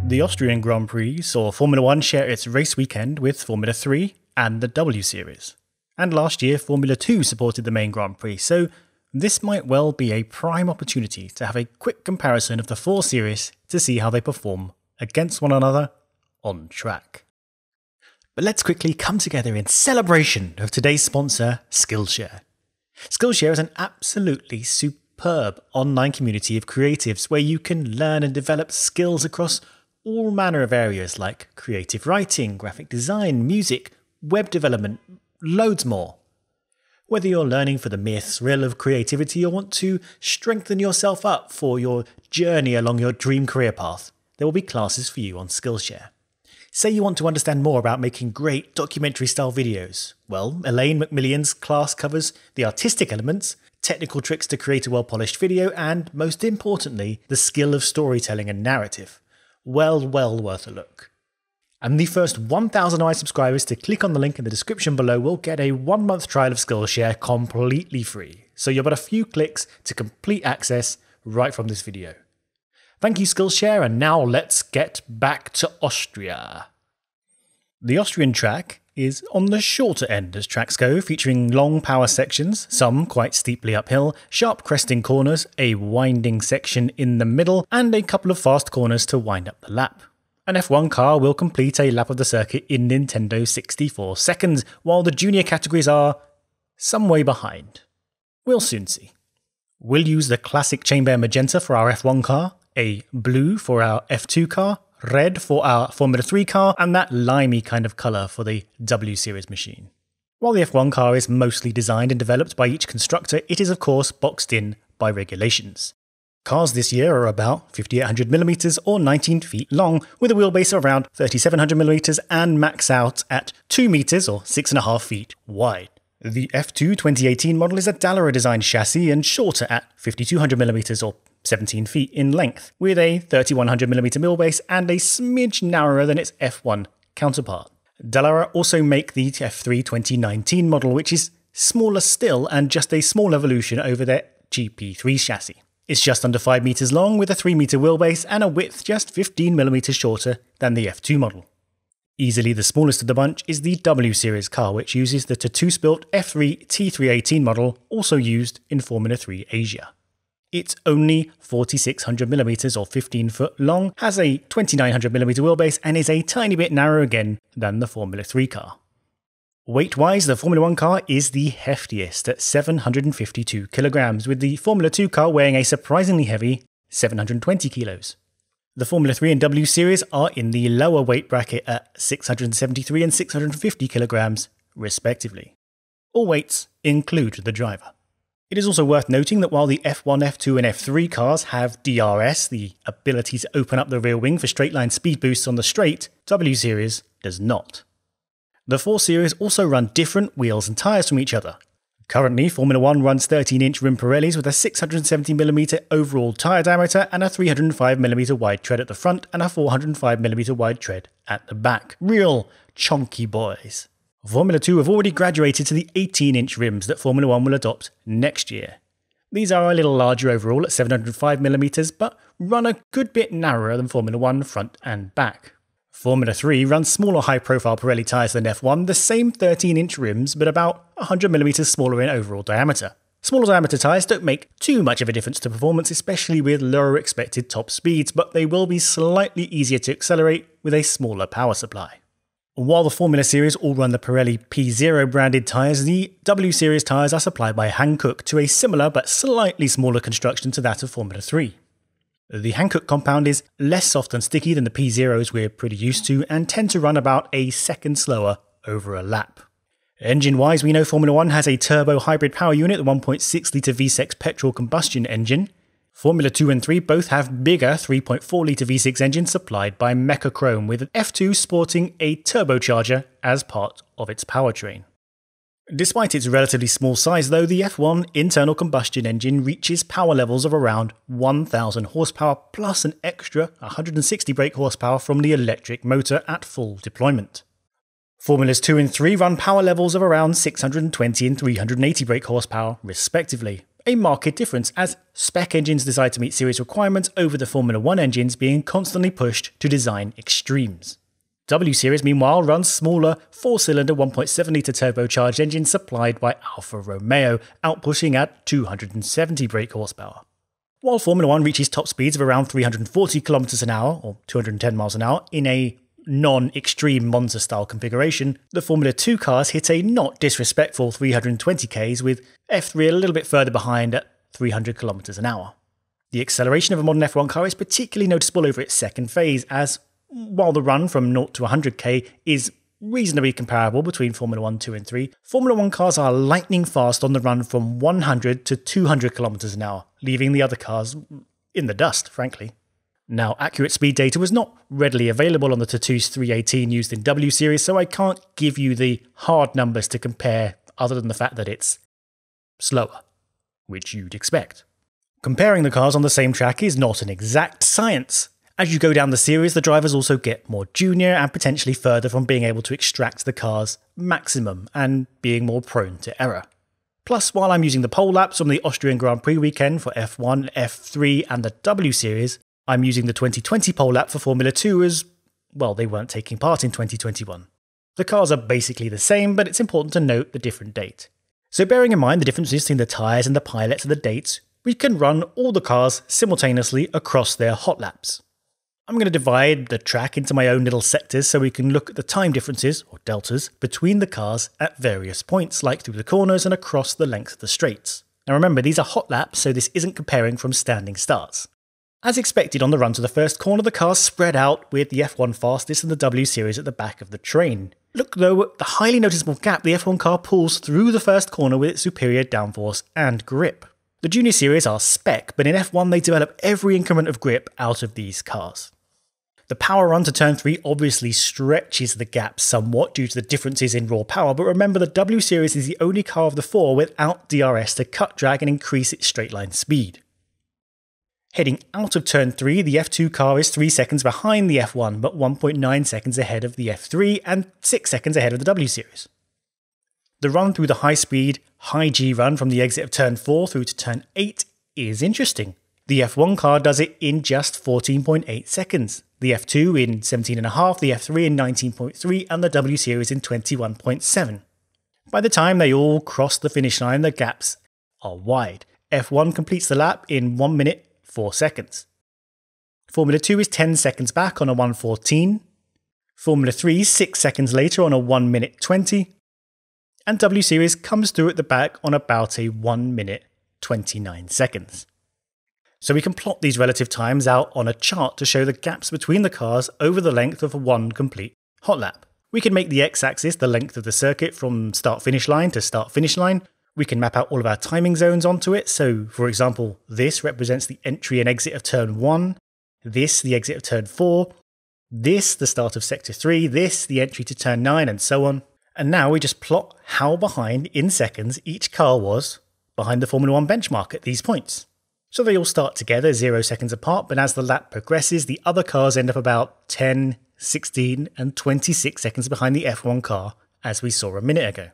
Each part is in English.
The Austrian Grand Prix saw Formula 1 share its race weekend with Formula 3 and the W Series. And last year, Formula 2 supported the main Grand Prix, so this might well be a prime opportunity to have a quick comparison of the four series to see how they perform against one another on track. But let's quickly come together in celebration of today's sponsor, Skillshare. Skillshare is an absolutely superb online community of creatives where you can learn and develop skills across all manner of areas like creative writing, graphic design, music, web development, loads more. Whether you're learning for the mere thrill of creativity or want to strengthen yourself up for your journey along your dream career path, there will be classes for you on Skillshare. Say you want to understand more about making great documentary-style videos. Well, Elaine McMillian's class covers the artistic elements, technical tricks to create a well-polished video, and, most importantly, the skill of storytelling and narrative. Well worth a look. And the first 1,000 OI subscribers to click on the link in the description below will get a 1-month trial of Skillshare completely free. So you've got a few clicks to complete access right from this video. Thank you, Skillshare, and now let's get back to Austria. The Austrian track is on the shorter end as tracks go, featuring long power sections, some quite steeply uphill, sharp cresting corners, a winding section in the middle, and a couple of fast corners to wind up the lap. An F1 car will complete a lap of the circuit in Nintendo 64 seconds, while the junior categories are some way behind. We'll soon see. We'll use the classic chamber magenta for our F1 car, a blue for our F2 car, red for our Formula 3 car, and that limey kind of colour for the W Series machine. While the F1 car is mostly designed and developed by each constructor, it is of course boxed in by regulations. Cars this year are about 5800mm or 19 feet long, with a wheelbase of around 3700mm and max out at 2 meters or 6.5 feet wide. The F2 2018 model is a Dallara designed chassis and shorter at 5200mm or 17 feet in length, with a 3100mm wheelbase and a smidge narrower than its F1 counterpart. Dallara also make the F3 2019 model, which is smaller still and just a small evolution over their GP3 chassis. It's just under 5 meters long with a 3 meter wheelbase and a width just 15mm shorter than the F2 model. Easily the smallest of the bunch is the W Series car, which uses the Tatus-built F3 T318 model, also used in Formula 3 Asia. It's only 4600mm or 15 foot long, has a 2900mm wheelbase, and is a tiny bit narrower again than the Formula 3 car. Weight-wise, the Formula 1 car is the heftiest at 752 kilograms, with the Formula 2 car weighing a surprisingly heavy 720 kilos. The Formula 3 and W Series are in the lower weight bracket at 673 and 650 kilograms, respectively. All weights include the driver. It is also worth noting that while the F1, F2 and F3 cars have DRS, the ability to open up the rear wing for straight-line speed boosts on the straight, W Series does not. The 4 Series also run different wheels and tyres from each other. Currently, Formula 1 runs 13-inch rim Pirellis with a 670mm overall tyre diameter and a 305mm wide tread at the front and a 405mm wide tread at the back. Real chunky boys. Formula 2 have already graduated to the 18-inch rims that Formula 1 will adopt next year. These are a little larger overall at 705mm, but run a good bit narrower than Formula 1 front and back. Formula 3 runs smaller high-profile Pirelli tyres than F1, the same 13-inch rims, but about 100mm smaller in overall diameter. Smaller diameter tyres don't make too much of a difference to performance, especially with lower expected top speeds, but they will be slightly easier to accelerate with a smaller power supply. While the Formula Series all run the Pirelli P0 branded tyres, the W Series tyres are supplied by Hankook to a similar but slightly smaller construction to that of Formula 3. The Hankook compound is less soft and sticky than the P0s we're pretty used to and tend to run about a second slower over a lap. Engine-wise, we know Formula 1 has a turbo hybrid power unit, the 1.6 litre V6 petrol combustion engine. Formula 2 and 3 both have bigger 3.4 litre V6 engines supplied by Mechachrome, with F2 sporting a turbocharger as part of its powertrain. Despite its relatively small size though, the F1 internal combustion engine reaches power levels of around 1000 horsepower plus an extra 160 brake horsepower from the electric motor at full deployment. Formulas 2 and 3 run power levels of around 620 and 380 brake horsepower respectively, A marked difference as spec engines decide to meet series requirements over the Formula 1 engines being constantly pushed to design extremes. W Series meanwhile runs smaller 4-cylinder 1.7 litre turbocharged engines supplied by Alfa Romeo, outpushing at 270 brake horsepower. While Formula 1 reaches top speeds of around 340 km an hour, or 210 miles an hour, in a non-extreme Monza-style configuration, the Formula 2 cars hit a not disrespectful 320 km, with F3 a little bit further behind at 300 km an hour. The acceleration of a modern F1 car is particularly noticeable over its second phase, as while the run from 0 to 100k is reasonably comparable between Formula 1, 2 and 3, Formula 1 cars are lightning fast on the run from 100 to 200 km an hour, leaving the other cars in the dust, frankly. Now, accurate speed data was not readily available on the Tatuus 318 used in W Series, so I can't give you the hard numbers to compare other than the fact that it's slower, which you'd expect. Comparing the cars on the same track is not an exact science. As you go down the series, the drivers also get more junior and potentially further from being able to extract the car's maximum and being more prone to error. Plus, while I'm using the pole laps from the Austrian Grand Prix weekend for F1, F3 and the W Series, I'm using the 2020 pole lap for Formula 2 as, well, they weren't taking part in 2021. The cars are basically the same, but it's important to note the different date. So bearing in mind the differences between the tyres and the pilots and the dates, we can run all the cars simultaneously across their hot laps. I'm going to divide the track into my own little sectors so we can look at the time differences, or deltas, between the cars at various points, like through the corners and across the length of the straights. Now remember, these are hot laps, so this isn't comparing from standing starts. As expected on the run to the first corner, the cars spread out with the F1 fastest and the W Series at the back of the train. Look though at the highly noticeable gap the F1 car pulls through the first corner with its superior downforce and grip. The Junior Series are spec, but in F1 they develop every increment of grip out of these cars. The power run to turn 3 obviously stretches the gap somewhat due to the differences in raw power, but remember the W Series is the only car of the four without DRS to cut drag and increase its straight line speed. Heading out of turn 3, the F2 car is 3 seconds behind the F1, but 1.9 seconds ahead of the F3 and 6 seconds ahead of the W Series. The run through the high-speed, high-G run from the exit of turn 4 through to turn 8 is interesting. The F1 car does it in just 14.8 seconds, the F2 in 17.5, the F3 in 19.3 and the W Series in 21.7. By the time they all cross the finish line, the gaps are wide. F1 completes the lap in 1 minute 4 seconds. Formula 2 is 10 seconds back on a 1:14. Formula 3 is 6 seconds later on a 1 minute 20. And W Series comes through at the back on about a 1 minute 29 seconds. So we can plot these relative times out on a chart to show the gaps between the cars over the length of one complete hot lap. We can make the x-axis the length of the circuit from start-finish line to start-finish line. We can map out all of our timing zones onto it, so for example, this represents the entry and exit of turn 1, this the exit of turn 4, this the start of sector 3, this the entry to turn 9, and so on. And now we just plot how behind in seconds each car was behind the Formula 1 benchmark at these points. So they all start together 0 seconds apart, but as the lap progresses, the other cars end up about 10, 16 and 26 seconds behind the F1 car, as we saw a minute ago.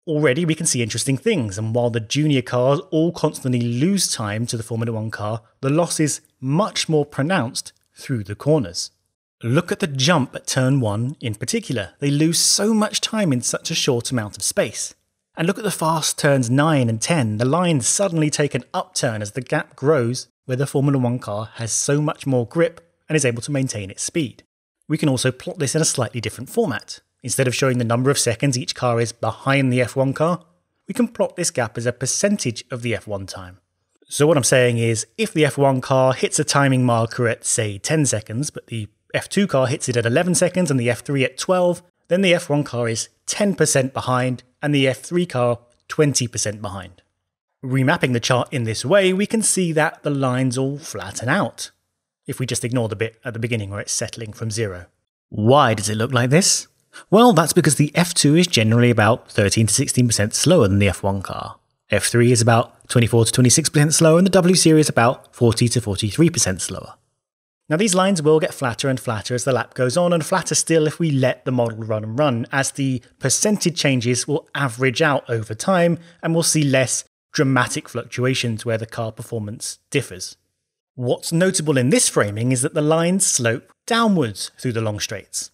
Already we can see interesting things, and while the junior cars all constantly lose time to the Formula 1 car, the loss is much more pronounced through the corners. Look at the jump at turn 1 in particular. They lose so much time in such a short amount of space. And look at the fast turns 9 and 10. The lines suddenly take an upturn as the gap grows where the Formula 1 car has so much more grip and is able to maintain its speed. We can also plot this in a slightly different format. Instead of showing the number of seconds each car is behind the F1 car, we can plot this gap as a percentage of the F1 time. So what I'm saying is, if the F1 car hits a timing marker at, say, 10 seconds, but the F2 car hits it at 11 seconds and the F3 at 12, then the F1 car is 10% behind and the F3 car 20% behind. Remapping the chart in this way, we can see that the lines all flatten out, if we just ignore the bit at the beginning where it's settling from 0. Why does it look like this? Well, that's because the F2 is generally about 13 to 16% slower than the F1 car. F3 is about 24 to 26% slower and the W Series about 40 to 43% slower. Now these lines will get flatter and flatter as the lap goes on, and flatter still if we let the model run and run, as the percentage changes will average out over time and we'll see less dramatic fluctuations where the car performance differs. What's notable in this framing is that the lines slope downwards through the long straights.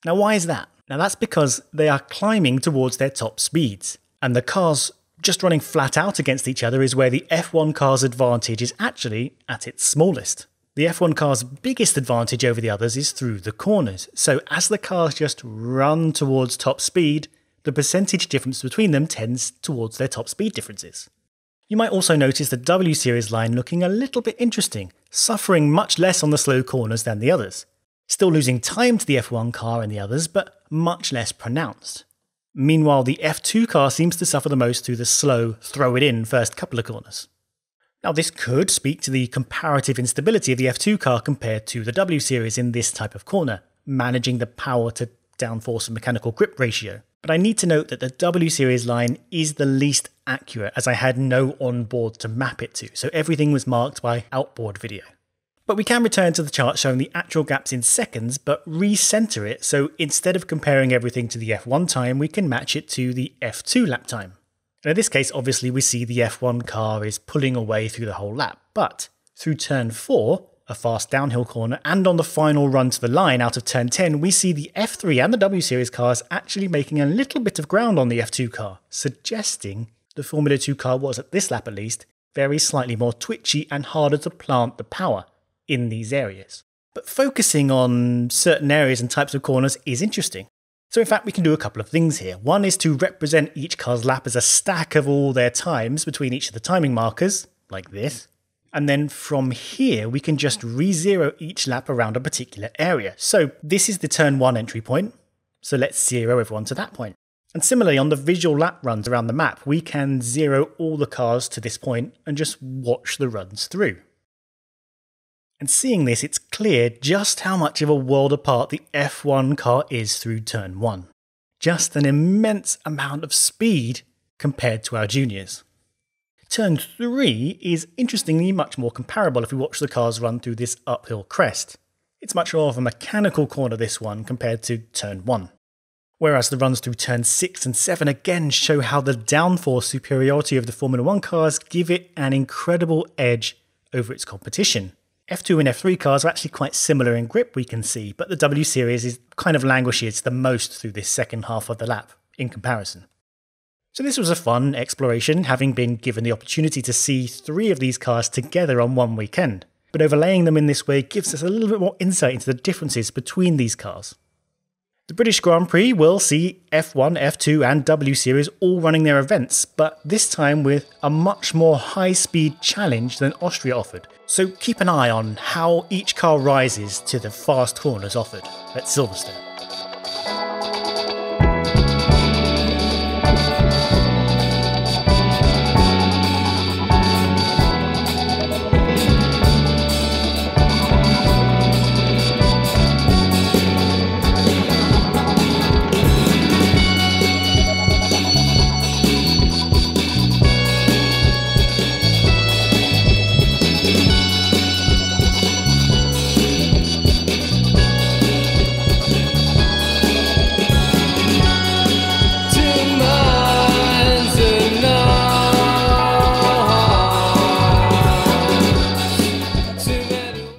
Now why is that? Now that's because they are climbing towards their top speeds, and the cars just running flat out against each other is where the F1 car's advantage is actually at its smallest. The F1 car's biggest advantage over the others is through the corners, so as the cars just run towards top speed, the percentage difference between them tends towards their top speed differences. You might also notice the W Series line looking a little bit interesting, suffering much less on the slow corners than the others. Still losing time to the F1 car and the others, but much less pronounced. Meanwhile, the F2 car seems to suffer the most through the slow, throw-it-in first couple of corners. Now this could speak to the comparative instability of the F2 car compared to the W Series in this type of corner, managing the power to downforce and mechanical grip ratio. But I need to note that the W Series line is the least accurate as I had no onboard to map it to, so everything was marked by outboard video. But we can return to the chart showing the actual gaps in seconds, but recenter it, so instead of comparing everything to the F1 time, we can match it to the F2 lap time. And in this case, obviously we see the F1 car is pulling away through the whole lap, but through turn 4, a fast downhill corner, and on the final run to the line out of turn 10, we see the F3 and the W Series cars actually making a little bit of ground on the F2 car, suggesting the Formula 2 car was, at this lap at least, very slightly more twitchy and harder to plant the power in these areas. But focusing on certain areas and types of corners is interesting. So in fact we can do a couple of things here. One is to represent each car's lap as a stack of all their times between each of the timing markers, like this. And then from here we can just re-zero each lap around a particular area. So this is the turn 1 entry point, so let's zero everyone to that point. And similarly on the visual lap runs around the map, we can zero all the cars to this point and just watch the runs through. And seeing this, it's clear just how much of a world apart the F1 car is through turn 1. Just an immense amount of speed compared to our juniors. Turn 3 is interestingly much more comparable if we watch the cars run through this uphill crest. It's much more of a mechanical corner, this one, compared to turn 1. Whereas the runs through turn 6 and 7 again show how the downforce superiority of the Formula 1 cars give it an incredible edge over its competition. F2 and F3 cars are actually quite similar in grip, we can see, but the W Series is kind of languishes the most through this second half of the lap in comparison. So this was a fun exploration, having been given the opportunity to see 3 of these cars together on one weekend. But overlaying them in this way gives us a little bit more insight into the differences between these cars. The British Grand Prix will see F1, F2 and W Series all running their events, but this time with a much more high-speed challenge than Austria offered. So keep an eye on how each car rises to the fast corners offered at Silverstone.